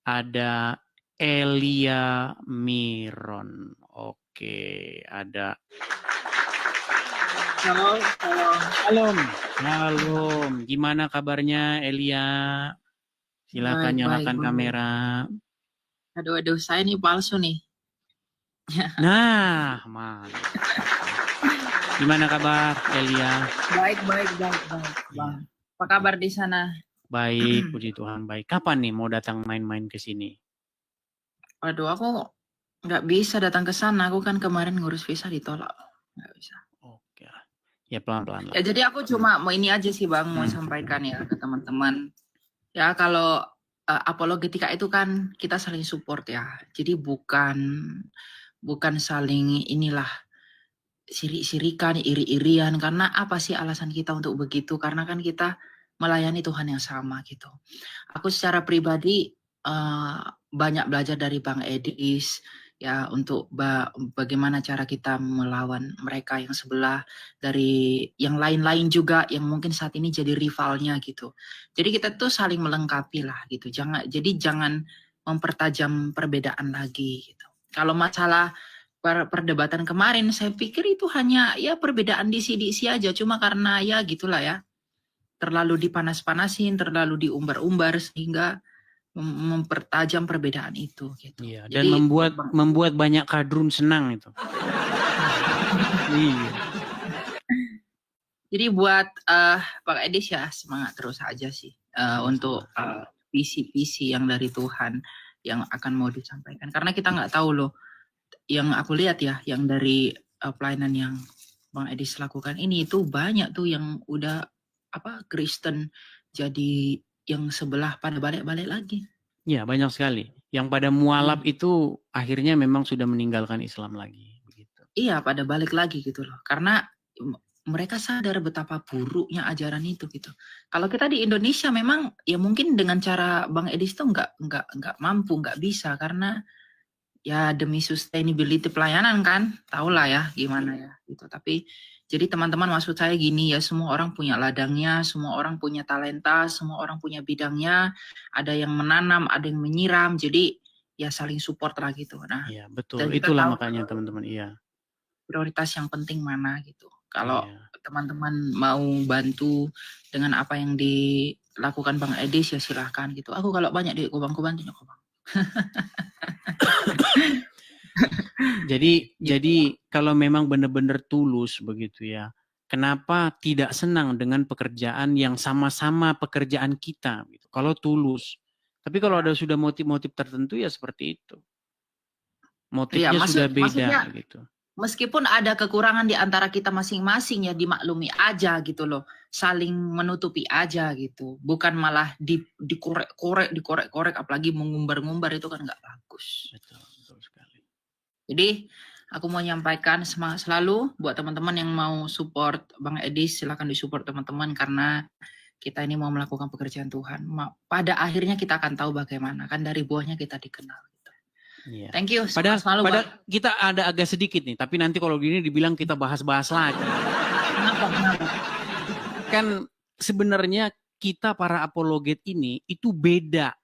ada Elia Miron. Oke, ada Halo, Shalom. Shalom. Gimana kabarnya Elia? Silakan nyalakan kamera. Aduh, saya nih palsu nih. Nah, mantap. Gimana kabar Elia? Baik. Bang. Apa kabar di sana? Baik, puji Tuhan baik. Kapan nih mau datang main-main ke sini? Waduh, aku nggak bisa datang ke sana. Aku kan kemarin ngurus visa ditolak. Nggak bisa. Oke. Ya pelan-pelan lah. Ya jadi aku cuma mau ini aja sih Bang, mau sampaikan ya ke teman-teman. Ya kalau apologetika itu kan kita saling support ya. Jadi bukan saling inilah sirik-sirikan, iri-irian. Karena apa sih alasan kita untuk begitu? Karena kan kita melayani Tuhan yang sama gitu. Aku secara pribadi banyak belajar dari Bang Edis ya untuk bagaimana cara kita melawan mereka yang sebelah, dari yang lain-lain juga yang mungkin saat ini jadi rivalnya gitu. Jadi kita tuh saling melengkapi lah gitu. Jangan mempertajam perbedaan lagi gitu. Kalau masalah perdebatan kemarin saya pikir itu hanya ya perbedaan disi-disi aja, cuma karena ya gitulah ya, terlalu dipanas-panasin, terlalu diumbar-umbar sehingga mempertajam perbedaan itu gitu. Iya, dan jadi, membuat banyak kadrun senang itu. Iya. Jadi buat Pak Edis ya semangat terus aja sih untuk visi-visi yang dari Tuhan yang akan mau disampaikan. Karena kita nggak tahu loh, yang aku lihat ya, yang dari pelayanan yang Bang Edis lakukan ini itu banyak tuh yang udah Kristen jadi yang sebelah pada balik-balik lagi. Ya banyak sekali. Yang pada mualaf itu akhirnya memang sudah meninggalkan Islam lagi. Begitu. Iya pada balik lagi gitu loh. Karena mereka sadar betapa buruknya ajaran itu gitu. Kalau kita di Indonesia memang ya mungkin dengan cara Bang Edis tuh nggak mampu, nggak bisa karena ya demi sustainability pelayanan kan, tahulah ya gimana ya gitu. Tapi jadi teman-teman maksud saya gini ya, semua orang punya ladangnya, semua orang punya talenta, semua orang punya bidangnya. Ada yang menanam, ada yang menyiram. Jadi ya saling support lah gitu. Nah, iya betul. Itulah makanya teman-teman. Iya. Prioritas yang penting mana gitu. Kalau teman-teman mau bantu dengan apa yang dilakukan Bang Edis ya silahkan gitu. Aku kalau banyak duit aku bantu kok Bang. Jadi kalau memang benar-benar tulus begitu ya, kenapa tidak senang dengan pekerjaan yang sama-sama pekerjaan kita gitu. Kalau tulus. Tapi kalau ada sudah motif-motif tertentu ya seperti itu. Motifnya sudah beda gitu. Meskipun ada kekurangan di antara kita masing-masing ya dimaklumi aja gitu loh. Saling menutupi aja gitu. Bukan malah dikorek-korek apalagi mengumbar-ngumbar itu kan nggak bagus. Betul sekali. Jadi aku mau nyampaikan semangat selalu buat teman-teman yang mau support Bang Edis, silakan disupport teman-teman karena kita ini mau melakukan pekerjaan Tuhan. Pada akhirnya kita akan tahu bagaimana kan dari buahnya kita dikenal. Iya. Thank you. Padahal kita ada agak sedikit nih, tapi nanti kalau gini dibilang kita bahas-bahas lagi. Kenapa? Kan sebenarnya kita para apologet ini itu beda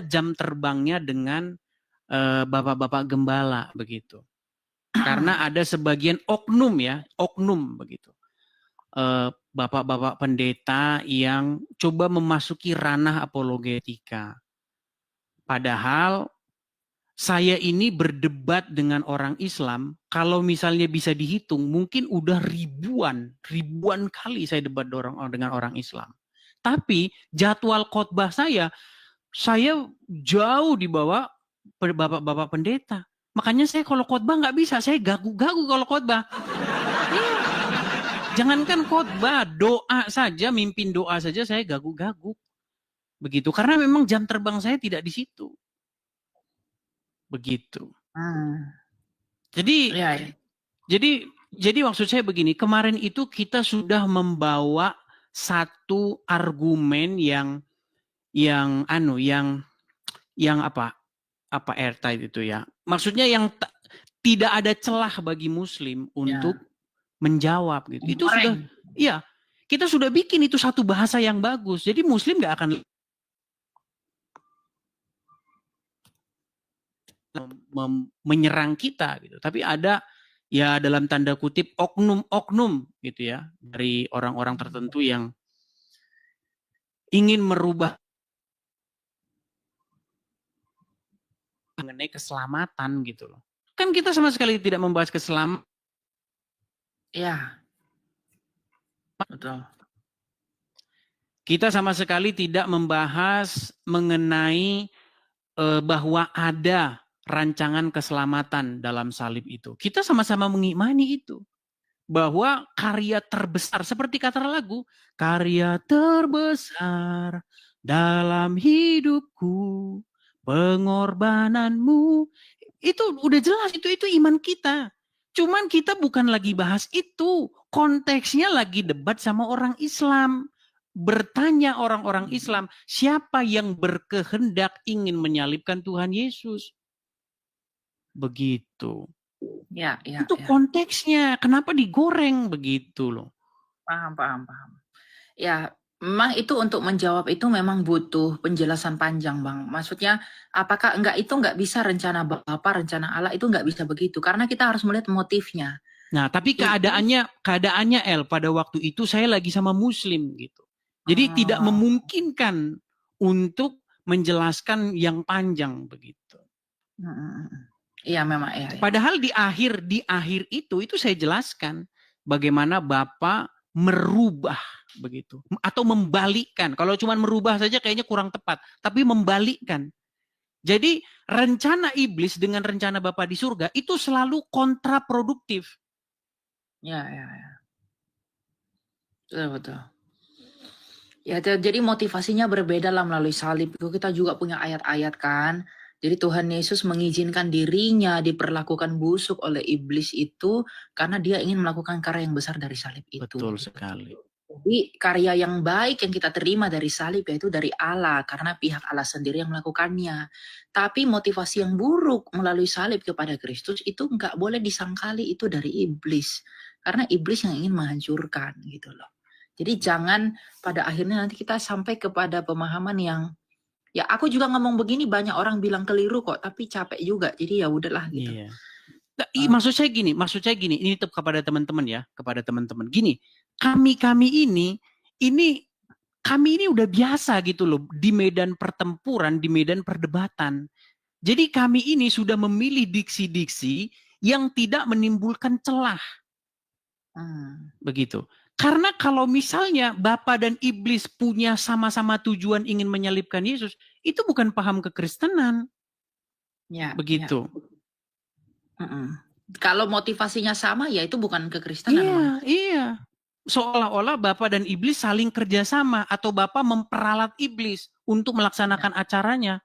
jam terbangnya dengan bapak-bapak gembala begitu. Karena ada sebagian oknum begitu. Bapak-bapak pendeta yang coba memasuki ranah apologetika. Padahal saya ini berdebat dengan orang Islam, kalau misalnya bisa dihitung, mungkin udah ribuan kali saya debat dengan orang Islam. Tapi jadwal khotbah saya jauh di bawah bapak-bapak pendeta. Makanya saya kalau khotbah nggak bisa, saya gagu-gagu kalau khotbah. Jangankan khotbah, doa saja, mimpin doa saja saya gagu-gagu. Begitu, karena memang jam terbang saya tidak di situ. Begitu. Jadi maksud saya begini, kemarin itu kita sudah membawa satu argumen yang airtight itu ya. Maksudnya yang tidak ada celah bagi Muslim untuk menjawab gitu. Itu sudah, ya kita sudah bikin itu satu bahasa yang bagus. Jadi Muslim nggak akan menyerang kita gitu. Tapi ada ya dalam tanda kutip oknum-oknum gitu ya dari orang-orang tertentu yang ingin merubah mengenai keselamatan gitu loh. Kan kita sama sekali tidak membahas keselamatan. Ya, betul. Kita sama sekali tidak membahas mengenai bahwa ada rancangan keselamatan dalam salib itu. Kita sama-sama mengimani itu. Bahwa karya terbesar, seperti kata lagu, karya terbesar dalam hidupku, pengorbananmu. Itu udah jelas, itu iman kita. Cuman kita bukan lagi bahas itu. Konteksnya lagi debat sama orang Islam. Bertanya orang-orang Islam, siapa yang berkehendak ingin menyalibkan Tuhan Yesus? Begitu. Ya, Itu konteksnya. Kenapa digoreng begitu loh? Paham. Ya, memang itu untuk menjawab itu memang butuh penjelasan panjang, Bang. Maksudnya, apakah itu nggak bisa rencana Bapa, rencana Allah itu nggak bisa begitu. Karena kita harus melihat motifnya. Nah, tapi keadaannya El, pada waktu itu saya lagi sama Muslim gitu. Jadi tidak memungkinkan untuk menjelaskan yang panjang begitu. Iya, memang ya. Padahal di akhir itu saya jelaskan bagaimana Bapak merubah begitu atau membalikkan. Kalau cuma merubah saja kayaknya kurang tepat, tapi membalikkan. Jadi rencana iblis dengan rencana Bapak di surga itu selalu kontraproduktif. Ya. Betul. Ya, jadi motivasinya berbeda lah melalui salib. Itu kita juga punya ayat-ayat kan. Jadi Tuhan Yesus mengizinkan dirinya diperlakukan busuk oleh iblis itu karena dia ingin melakukan karya yang besar dari salib itu. Betul sekali. Jadi karya yang baik yang kita terima dari salib yaitu dari Allah karena pihak Allah sendiri yang melakukannya. Tapi motivasi yang buruk melalui salib kepada Kristus itu nggak boleh disangkali itu dari iblis. Karena iblis yang ingin menghancurkan gitu loh. Jadi jangan pada akhirnya nanti kita sampai kepada pemahaman yang ya aku juga ngomong begini banyak orang bilang keliru kok tapi capek juga. Jadi ya udahlah gitu. Iya. Maksud saya gini, ini tetap kepada teman-teman ya, kepada teman-teman. Gini, kami ini udah biasa gitu loh di medan pertempuran, di medan perdebatan. Jadi kami ini sudah memilih diksi-diksi yang tidak menimbulkan celah. Begitu. Karena kalau misalnya Bapa dan Iblis punya sama-sama tujuan ingin menyalibkan Yesus, itu bukan paham kekristenan. Ya, begitu. Ya. Kalau motivasinya sama, ya itu bukan kekristenan. Iya. Seolah-olah Bapa dan Iblis saling kerjasama atau Bapa memperalat Iblis untuk melaksanakan acaranya.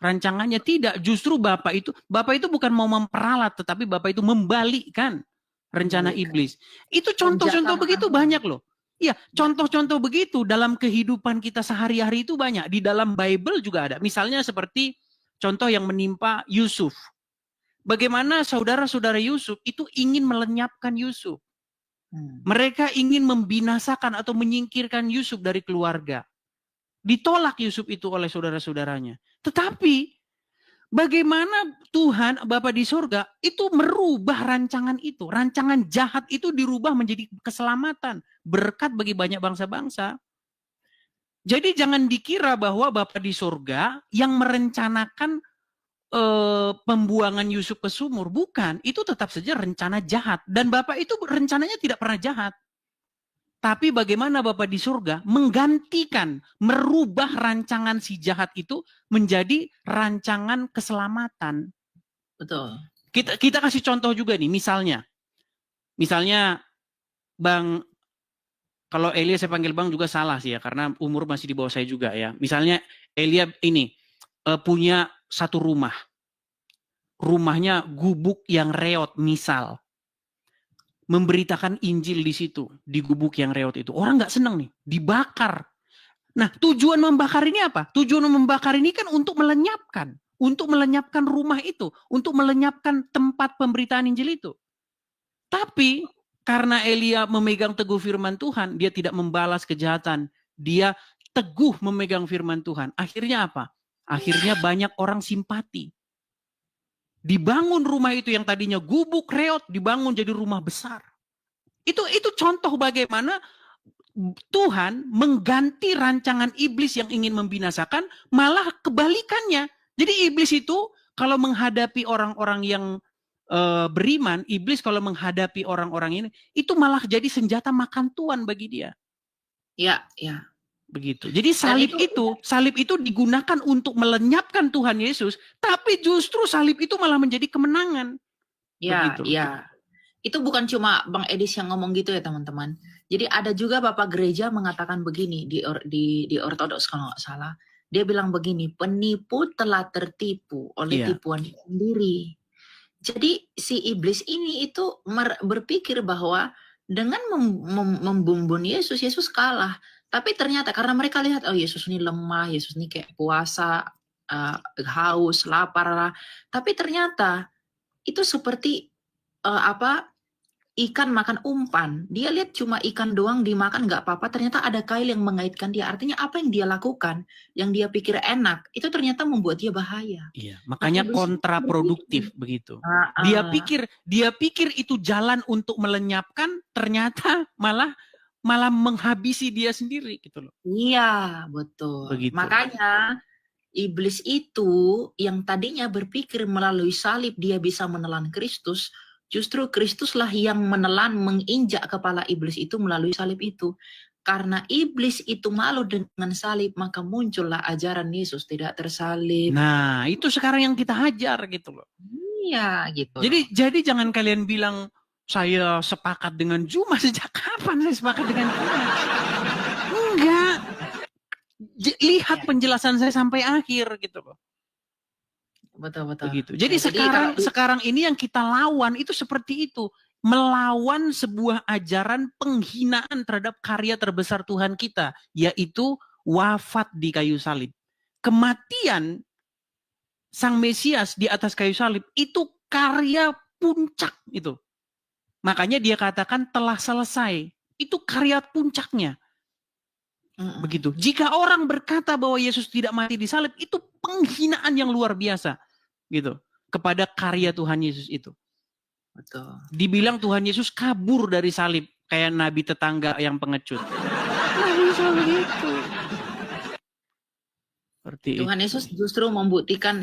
Rancangannya tidak. Justru Bapa itu bukan mau memperalat, tetapi Bapa itu membalikkan rencana iblis. Itu contoh-contoh begitu banyak loh. Iya, contoh-contoh begitu dalam kehidupan kita sehari-hari itu banyak. Di dalam Bible juga ada. Misalnya seperti contoh yang menimpa Yusuf. Bagaimana saudara-saudara Yusuf itu ingin melenyapkan Yusuf. Mereka ingin membinasakan atau menyingkirkan Yusuf dari keluarga. Ditolak Yusuf itu oleh saudara-saudaranya. Tetapi bagaimana Tuhan Bapa di surga itu merubah rancangan itu. Rancangan jahat itu dirubah menjadi keselamatan. Berkat bagi banyak bangsa-bangsa. Jadi jangan dikira bahwa Bapa di surga yang merencanakan pembuangan Yusuf ke sumur. Bukan. Itu tetap saja rencana jahat. Dan Bapa itu rencananya tidak pernah jahat. Tapi bagaimana Bapa di surga menggantikan, merubah rancangan si jahat itu menjadi rancangan keselamatan. Betul. Kita kasih contoh juga nih, misalnya Bang, kalau Elia saya panggil Bang juga salah sih ya, karena umur masih di bawah saya juga ya. Misalnya Elia ini punya satu rumah. Rumahnya gubuk yang reot misal. Memberitakan Injil di situ, di gubuk yang reot itu. Orang nggak senang nih, dibakar. Nah, tujuan membakar ini apa? Tujuan membakar ini kan untuk melenyapkan rumah itu, untuk melenyapkan tempat pemberitaan Injil itu. Tapi karena Elia memegang teguh firman Tuhan, dia tidak membalas kejahatan. Dia teguh memegang firman Tuhan. Akhirnya apa? Akhirnya banyak orang simpati. Dibangun rumah itu yang tadinya gubuk, reot, dibangun jadi rumah besar. Itu contoh bagaimana Tuhan mengganti rancangan iblis yang ingin membinasakan, malah kebalikannya. Jadi iblis itu kalau menghadapi orang-orang yang beriman, iblis kalau menghadapi orang-orang ini, itu malah jadi senjata makan tuan bagi dia. Ya, ya. Begitu. Jadi salib itu digunakan untuk melenyapkan Tuhan Yesus, tapi justru salib itu malah menjadi kemenangan. Ya, Begitu. ya. Itu bukan cuma Bang Edis yang ngomong gitu ya teman-teman. Jadi ada juga Bapak Gereja mengatakan begini di Ortodoks kalau nggak salah. Dia bilang begini, penipu telah tertipu oleh tipuan sendiri. Jadi si iblis ini itu berpikir bahwa dengan membumbun Yesus kalah. Tapi ternyata karena mereka lihat, oh Yesus ini lemah, Yesus ini kayak puasa, haus, lapar lah. Tapi ternyata itu seperti ikan makan umpan. Dia lihat cuma ikan doang dimakan nggak apa-apa. Ternyata ada kail yang mengaitkan dia. Artinya apa yang dia lakukan, yang dia pikir enak, itu ternyata membuat dia bahaya. Iya, makanya kontraproduktif begitu. Dia pikir itu jalan untuk melenyapkan, ternyata malah menghabisi dia sendiri gitu loh. Iya, betul. Begitu. Makanya iblis itu yang tadinya berpikir melalui salib dia bisa menelan Kristus, justru Kristuslah yang menelan, menginjak kepala iblis itu melalui salib itu. Karena iblis itu malu dengan salib, maka muncullah ajaran Yesus tidak tersalib. Nah, itu sekarang yang kita hajar gitu loh. Iya, gitu. Jadi jangan kalian bilang saya sepakat dengan Juma. Sejak kapan saya sepakat dengan Juma? Enggak. Lihat penjelasan saya sampai akhir gitu loh. Betul. Begitu. Jadi sekarang ini yang kita lawan itu seperti itu. Melawan sebuah ajaran penghinaan terhadap karya terbesar Tuhan kita, yaitu wafat di kayu salib. Kematian Sang Mesias di atas kayu salib itu karya puncak itu. Makanya dia katakan telah selesai. Itu karya puncaknya. Begitu. Jika orang berkata bahwa Yesus tidak mati di salib, itu penghinaan yang luar biasa. Gitu. Kepada karya Tuhan Yesus itu. Betul. Dibilang Tuhan Yesus kabur dari salib. Kayak nabi tetangga yang pengecut. Nah, bisa begitu. Tuhan Yesus justru menggantikan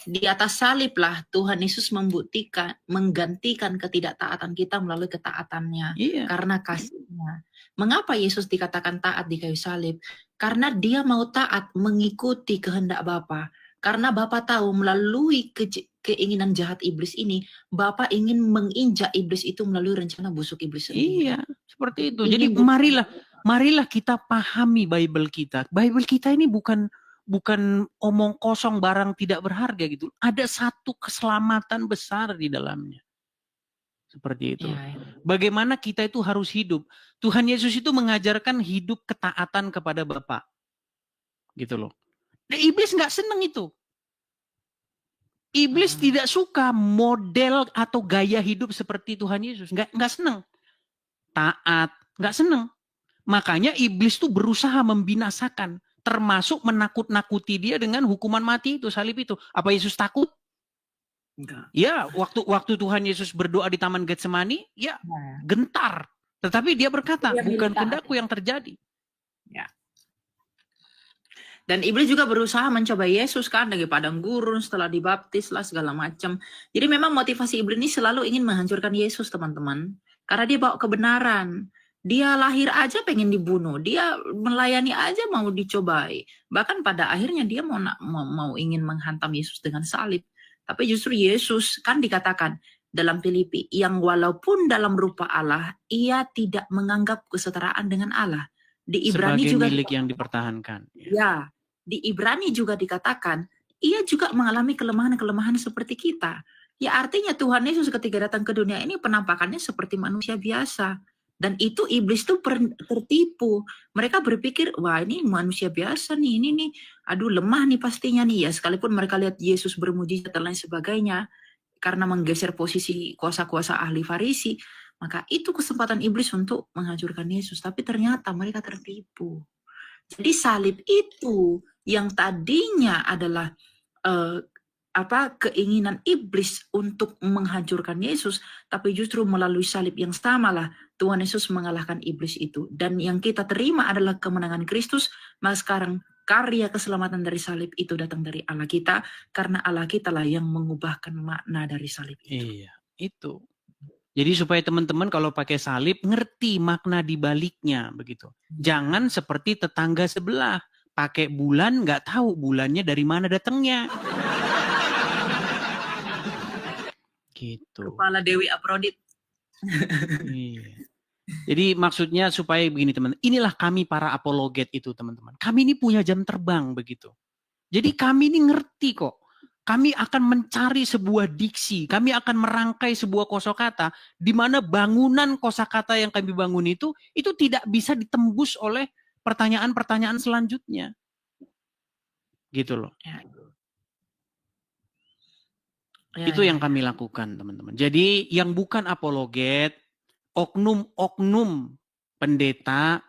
di atas salib lah. Tuhan Yesus menggantikan ketidaktaatan kita melalui ketaatannya. Karena kasihnya. Mengapa Yesus dikatakan taat di kayu salib? Karena dia mau taat mengikuti kehendak Bapa. Karena Bapa tahu melalui keinginan jahat iblis ini, Bapa ingin menginjak iblis itu melalui rencana busuk iblis sendiri. Iya, seperti itu. Jadi marilah kita pahami Bible kita. Bible kita ini bukan omong kosong barang tidak berharga gitu. Ada satu keselamatan besar di dalamnya. Seperti itu. Bagaimana kita itu harus hidup. Tuhan Yesus itu mengajarkan hidup ketaatan kepada Bapa. Gitu loh. Nah, iblis nggak seneng itu. Iblis tidak suka model atau gaya hidup seperti Tuhan Yesus. Nggak seneng. Taat, nggak seneng. Makanya iblis tuh berusaha membinasakan, termasuk menakut-nakuti dia dengan hukuman mati itu, salib itu. Apa Yesus takut? Enggak. Ya, waktu Tuhan Yesus berdoa di Taman Getsemani, ya gentar. Tetapi dia berkata, bukan kehendakku yang terjadi. Ya. Dan iblis juga berusaha mencoba Yesus kan dari padang gurun setelah dibaptis lah segala macam. Jadi memang motivasi iblis ini selalu ingin menghancurkan Yesus, teman-teman. Karena dia bawa kebenaran. Dia lahir aja pengen dibunuh. Dia melayani aja mau dicobai. Bahkan pada akhirnya dia mau ingin menghantam Yesus dengan salib. Tapi justru Yesus kan dikatakan dalam Filipi yang walaupun dalam rupa Allah, ia tidak menganggap kesetaraan dengan Allah. Di Ibrani sebagai juga milik yang dipertahankan. Ya, di Ibrani juga dikatakan ia juga mengalami kelemahan-kelemahan seperti kita. Ya artinya Tuhan Yesus ketika datang ke dunia ini penampakannya seperti manusia biasa. Dan itu iblis tuh tertipu. Mereka berpikir, wah ini manusia biasa nih, ini nih, aduh lemah nih pastinya nih ya. Sekalipun mereka lihat Yesus bermujizat dan lain sebagainya, karena menggeser posisi kuasa-kuasa ahli Farisi, maka itu kesempatan iblis untuk menghancurkan Yesus. Tapi ternyata mereka tertipu. Jadi salib itu yang tadinya adalah eh, keinginan iblis untuk menghancurkan Yesus, tapi justru melalui salib yang samalah Tuhan Yesus mengalahkan iblis itu. Dan yang kita terima adalah kemenangan Kristus, maka sekarang karya keselamatan dari salib itu datang dari Allah kita, karena Allah kita lah yang mengubahkan makna dari salib itu. Iya, itu. Jadi supaya teman-teman kalau pakai salib ngerti makna di baliknya begitu. Jangan seperti tetangga sebelah pakai bulan nggak tahu bulannya dari mana datangnya. Gitu. Kepala Dewi Aprodit. Iya. Jadi maksudnya supaya begini teman-teman. Inilah kami para apologet itu teman-teman. Kami ini punya jam terbang begitu. Jadi kami ini ngerti kok. Kami akan mencari sebuah diksi, kami akan merangkai sebuah kosakata di mana bangunan kosakata yang kami bangun itu tidak bisa ditembus oleh pertanyaan-pertanyaan selanjutnya. Gitu loh. Itu yang kami lakukan, teman-teman. Jadi yang bukan apologet, oknum-oknum pendeta,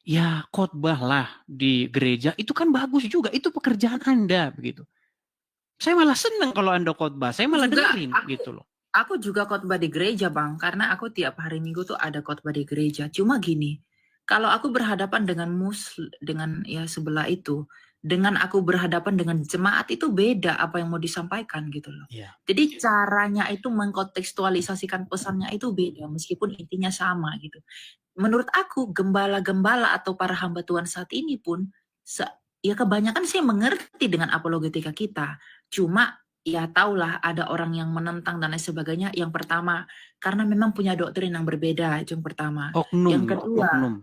ya khotbahlah di gereja, itu kan bagus juga, itu pekerjaan Anda begitu. Saya malah senang kalau Anda khotbah, saya malah dengerin gitu loh. Aku juga khotbah di gereja, Bang, karena aku tiap hari Minggu tuh ada khotbah di gereja. Cuma gini, kalau aku berhadapan dengan dengan ya sebelah itu, dengan aku berhadapan dengan jemaat itu beda apa yang mau disampaikan gitu loh. Yeah. Jadi caranya itu mengkontekstualisasikan pesannya itu beda, meskipun intinya sama gitu. Menurut aku, gembala-gembala atau para hamba Tuhan saat ini pun, ya kebanyakan sih mengerti dengan apologetika kita. Cuma ya tahulah ada orang yang menentang dan lain sebagainya. Yang pertama, karena memang punya doktrin yang berbeda, itu yang pertama. Oknum, yang kedua, oknum.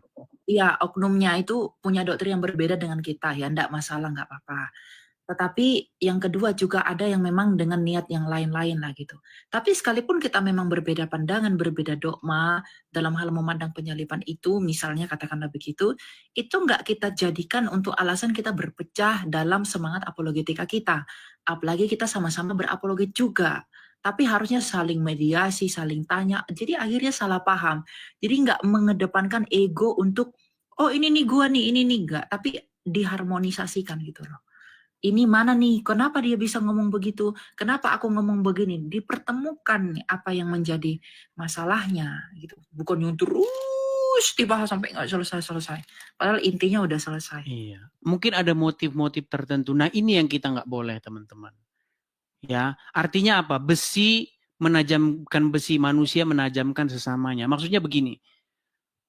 Ya oknumnya itu punya doktrin yang berbeda dengan kita, ya enggak masalah, enggak apa-apa. Tetapi yang kedua juga ada yang memang dengan niat yang lain-lain lah gitu. Tapi sekalipun kita memang berbeda pandangan, berbeda dogma dalam hal memandang penyaliban itu, misalnya katakanlah begitu, itu enggak kita jadikan untuk alasan kita berpecah dalam semangat apologetika kita. Apalagi kita sama-sama berapologet juga. Tapi harusnya saling mediasi, saling tanya. Jadi akhirnya salah paham. Jadi enggak mengedepankan ego untuk, oh ini nih gua nih, ini nih enggak. Tapi diharmonisasikan gitu loh. Ini mana nih, kenapa dia bisa ngomong begitu, kenapa aku ngomong begini, dipertemukan nih apa yang menjadi masalahnya gitu, bukan yang terus dibahas sampai nggak selesai-selesai, padahal intinya udah selesai. Iya, mungkin ada motif-motif tertentu, nah ini yang kita nggak boleh teman-teman. Ya, artinya apa? Besi menajamkan besi, manusia menajamkan sesamanya. Maksudnya begini,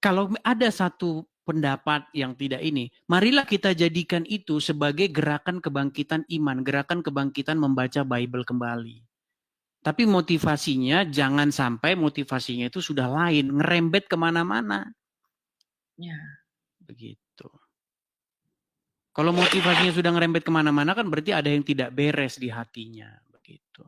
kalau ada satu pendapat yang tidak ini, marilah kita jadikan itu sebagai gerakan kebangkitan iman, gerakan kebangkitan membaca Bible kembali. Tapi motivasinya jangan sampai motivasinya itu sudah lain, ngerembet kemana-mana. Ya. Begitu. Kalau motivasinya sudah ngerembet kemana-mana kan berarti ada yang tidak beres di hatinya. Begitu.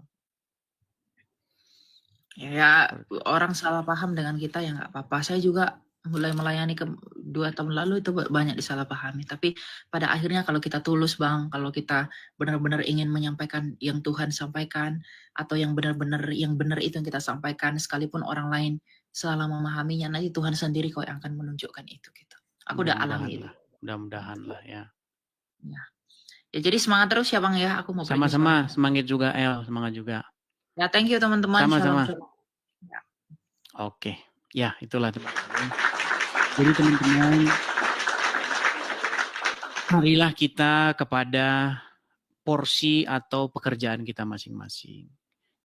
Ya, orang salah paham dengan kita ya nggak apa-apa. Saya juga mulai melayani 2 tahun lalu itu banyak disalahpahami. Tapi pada akhirnya kalau kita tulus, Bang, kalau kita benar-benar ingin menyampaikan yang Tuhan sampaikan, atau yang benar-benar yang benar itu yang kita sampaikan, sekalipun orang lain salah memahaminya, nanti Tuhan sendiri kok yang akan menunjukkan itu gitu. Aku udah alami itu. Mudah-mudahan lah ya. Ya jadi semangat terus ya Bang ya. Aku mau sama-sama, semangat juga El, semangat juga. Ya, thank you teman-teman. Sama-sama. Ya. Oke, ya itulah teman-teman. Jadi teman-teman, marilah kita kepada porsi atau pekerjaan kita masing-masing.